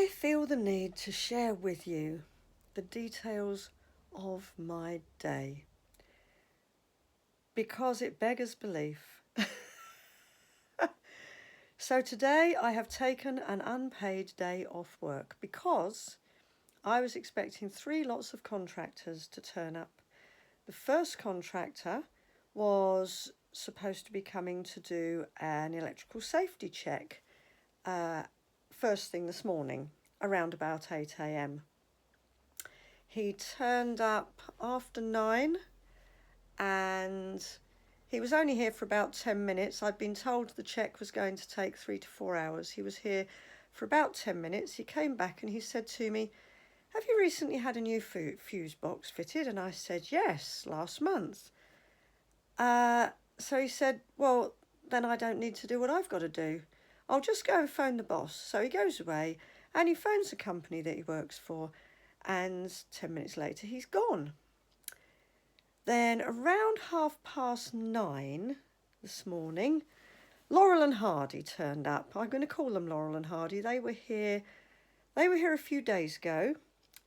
I feel the need to share with you the details of my day because it beggars belief. So today I have taken an unpaid day off work because I was expecting 3 lots of contractors to turn up. The first contractor was supposed to be coming to do an electrical safety check first thing this morning, around about 8 a.m. He turned up after 9 and he was only here for about 10 minutes. I'd been told the check was going to take 3 to 4 hours. He was here for about 10 minutes. He came back and he said to me, "Have you recently had a new fuse box fitted?" And I said, "Yes, last month." So he said, "Well, then I don't need to do what I've got to do. I'll just go and phone the boss." So he goes away and he phones the company that he works for, and 10 minutes later he's gone. Then around 9:30 this morning, Laurel and Hardy turned up. I'm going to call them Laurel and Hardy. They were here a few days ago,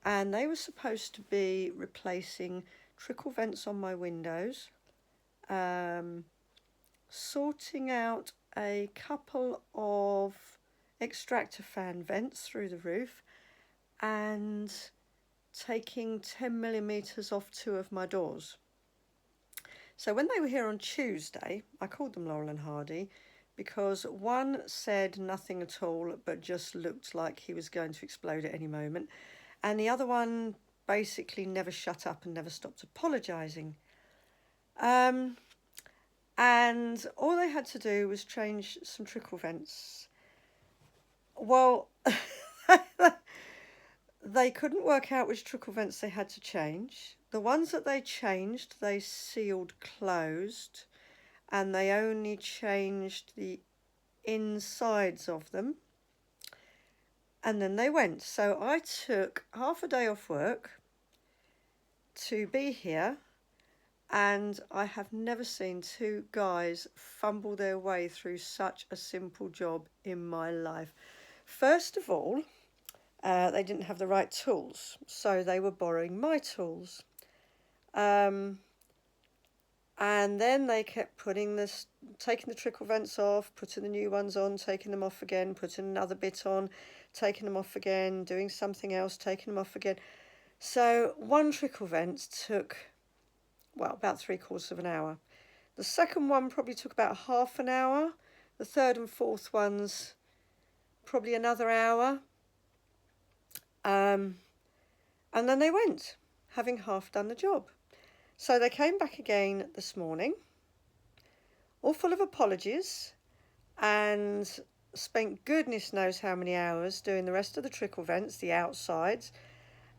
and they were supposed to be replacing trickle vents on my windows, sorting out a couple of extractor fan vents through the roof, and taking 10 millimeters off 2 of my doors. So when they were here on Tuesday, I called them Laurel and Hardy because one said nothing at all but just looked like he was going to explode at any moment, and the other one basically never shut up and never stopped apologising. And all they had to do was change some trickle vents. Well, they couldn't work out which trickle vents they had to change. The ones that they changed, they sealed closed, and they only changed the insides of them. And then they went. So I took half a day off work to be here, and I have never seen 2 guys fumble their way through such a simple job in my life. First of all, they didn't have the right tools, so they were borrowing my tools. And then they kept taking the trickle vents off, putting the new ones on, taking them off again, putting another bit on, taking them off again, doing something else, taking them off again. So one trickle vent took, about 3/4 of an hour. The second one probably took about half an hour. The third and fourth ones, probably another hour. And then they went, having half done the job. So they came back again this morning, all full of apologies, and spent goodness knows how many hours doing the rest of the trickle vents, the outsides,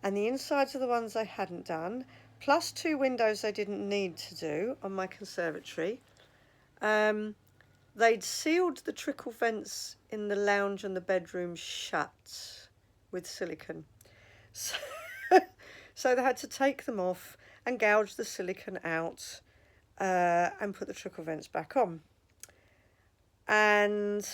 and the insides of the ones they hadn't done, plus 2 windows they didn't need to do on my conservatory. They'd sealed the trickle vents in the lounge and the bedroom shut with silicone. So they had to take them off and gouge the silicone out and put the trickle vents back on. And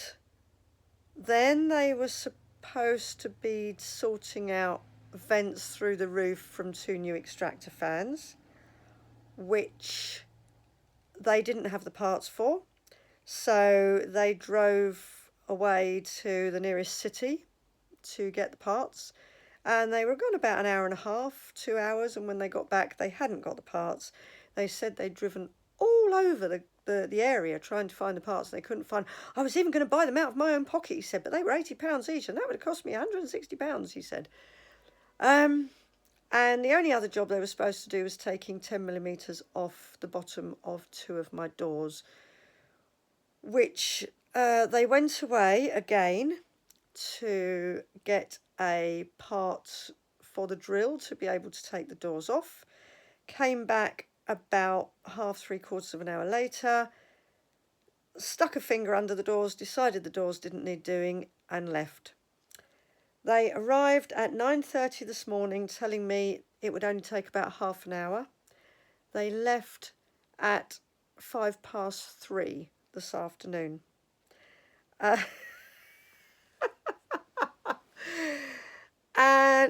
then they were supposed to be sorting out vents through the roof from 2 new extractor fans, which they didn't have the parts for. So they drove away to the nearest city to get the parts, and they were gone about an hour and a half, 2 hours, and when they got back they hadn't got the parts. They said they'd driven all over the area trying to find the parts, and they couldn't find. "I was even going to buy them out of my own pocket," he said, "but they were £80 each, and that would have cost me £160, he said. And the only other job they were supposed to do was taking 10 millimeters off the bottom of 2 of my doors, which they went away again to get a part for the drill to be able to take the doors off. Came back about 3/4 of an hour later, stuck a finger under the doors, decided the doors didn't need doing, and left. They arrived at 9:30 this morning telling me it would only take about half an hour. They left at 3:05 this afternoon.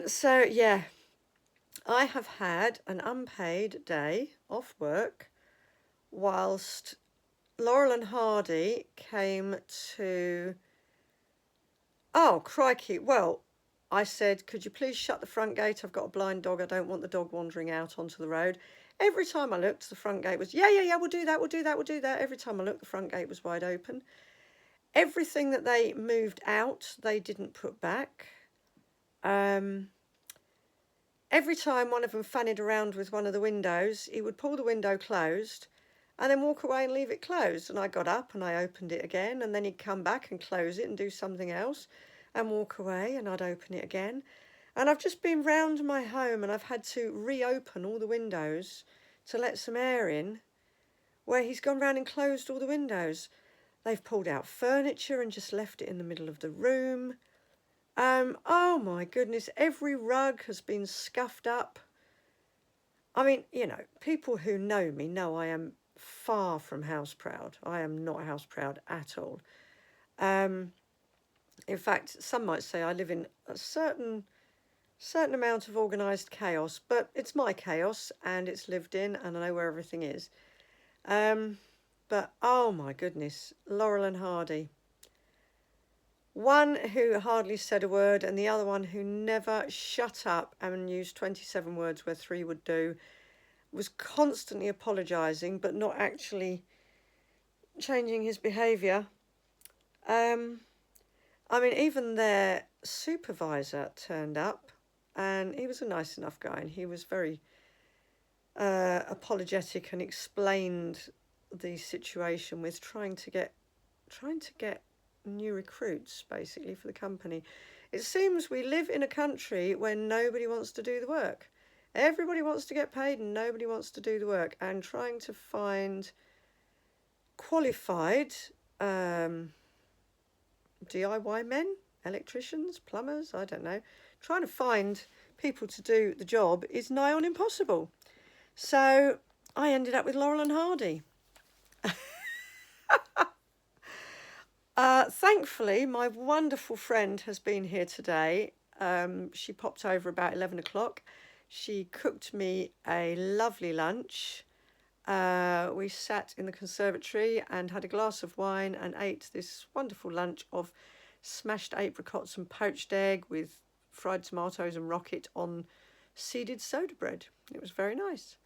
So, yeah, I have had an unpaid day off work whilst Laurel and Hardy came to... Oh, crikey. Well, I said, could you please shut the front gate? I've got a blind dog. I don't want the dog wandering out onto the road. Every time I looked, the front gate was, yeah, we'll do that, we'll do that, we'll do that. Every time I looked, the front gate was wide open. Everything that they moved out, they didn't put back. Every time one of them fanned around with one of the windows, he would pull the window closed and then walk away and leave it closed. And I got up and I opened it again, and then he'd come back and close it and do something else and walk away, and I'd open it again. And I've just been round my home and I've had to reopen all the windows to let some air in, where he's gone round and closed all the windows. They've pulled out furniture and just left it in the middle of the room. Oh my goodness, every rug has been scuffed up. I mean, you know, people who know me know I am far from house proud. I am not house proud at all. In fact, some might say I live in a certain amount of organised chaos, but it's my chaos and it's lived in and I know where everything is. But oh my goodness, Laurel and Hardy. One who hardly said a word and the other one who never shut up and used 27 words where 3 would do, was constantly apologising but not actually changing his behaviour. I mean, even their supervisor turned up and he was a nice enough guy and he was very apologetic and explained the situation with trying to get new recruits basically for the company. It seems we live in a country where nobody wants to do the work. Everybody wants to get paid and nobody wants to do the work, and trying to find qualified DIY men, electricians, plumbers, I don't know, trying to find people to do the job is nigh on impossible. So I ended up with Laurel and Hardy. Thankfully, my wonderful friend has been here today. She popped over about 11 o'clock. She cooked me a lovely lunch. We sat in the conservatory and had a glass of wine and ate this wonderful lunch of smashed apricots and poached egg with fried tomatoes and rocket on seeded soda bread. It was very nice.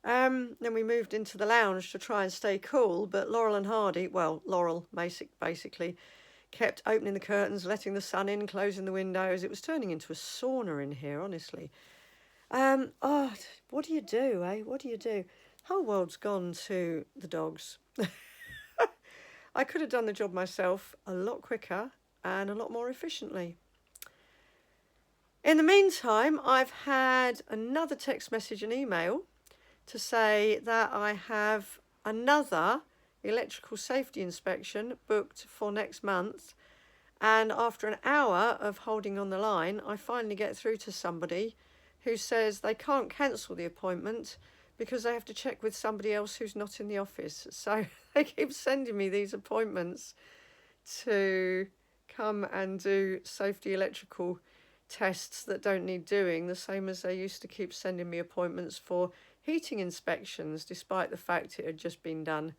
Then we moved into the lounge to try and stay cool, but Laurel and Hardy, well, Laurel basically, kept opening the curtains, letting the sun in, closing the windows. It was turning into a sauna in here, honestly. Oh, what do you do, eh? What do you do? Whole world's gone to the dogs. I could have done the job myself a lot quicker and a lot more efficiently. In the meantime, I've had another text message and email to say that I have another electrical safety inspection booked for next month, and after an hour of holding on the line, I finally get through to somebody who says they can't cancel the appointment because they have to check with somebody else who's not in the office. So they keep sending me these appointments to come and do safety electrical tests that don't need doing, the same as they used to keep sending me appointments for heating inspections, despite the fact it had just been done.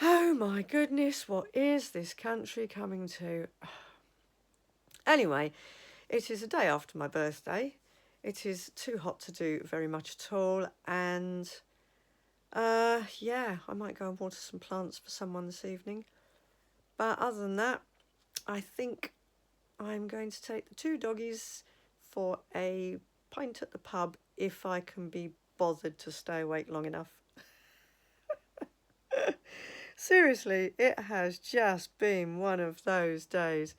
Oh my goodness, what is this country coming to? Anyway, it is a day after my birthday. It is too hot to do very much at all, and yeah, I might go and water some plants for someone this evening. But other than that, I think I'm going to take the 2 doggies for a pint at the pub if I can be bothered to stay awake long enough. Seriously, it has just been one of those days.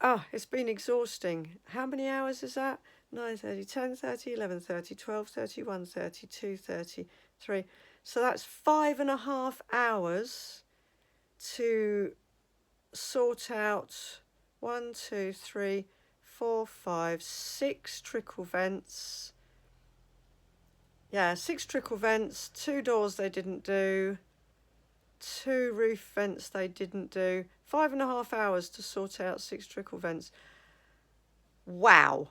Oh, it's been exhausting. How many hours is that? 9:30, 10:30, 11:30, 12:30, 1:30, 2:30, 3. So that's 5.5 hours to sort out 1, 2, 3, 4, 5, 6 trickle vents. Yeah, 6 trickle vents, 2 doors they didn't do, 2 roof vents they didn't do. 5.5 hours to sort out 6 trickle vents. Wow.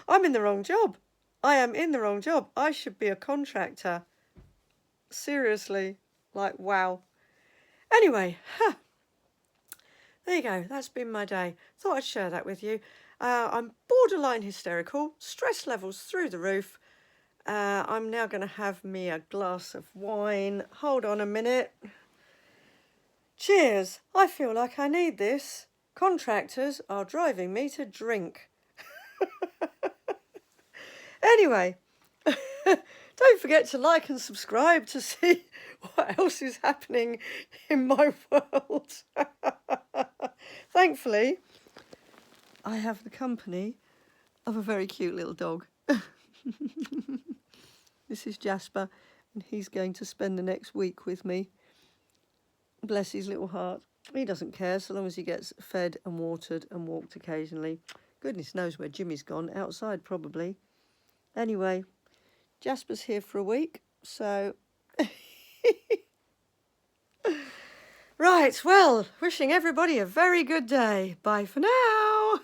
I'm in the wrong job. I am in the wrong job. I should be a contractor. Seriously. Like, wow. Anyway, there you go. That's been my day. Thought I'd share that with you. I'm borderline hysterical. Stress levels through the roof. I'm now going to have me a glass of wine. Hold on a minute. Cheers. I feel like I need this. Contractors are driving me to drink. Anyway, don't forget to like and subscribe to see what else is happening in my world. Thankfully, I have the company of a very cute little dog. This is Jasper, and he's going to spend the next week with me. Bless his little heart. He doesn't care so long as he gets fed and watered and walked occasionally. Goodness knows where Jimmy's gone. Outside, probably. Anyway, Jasper's here for a week, so... Right, well, wishing everybody a very good day. Bye for now.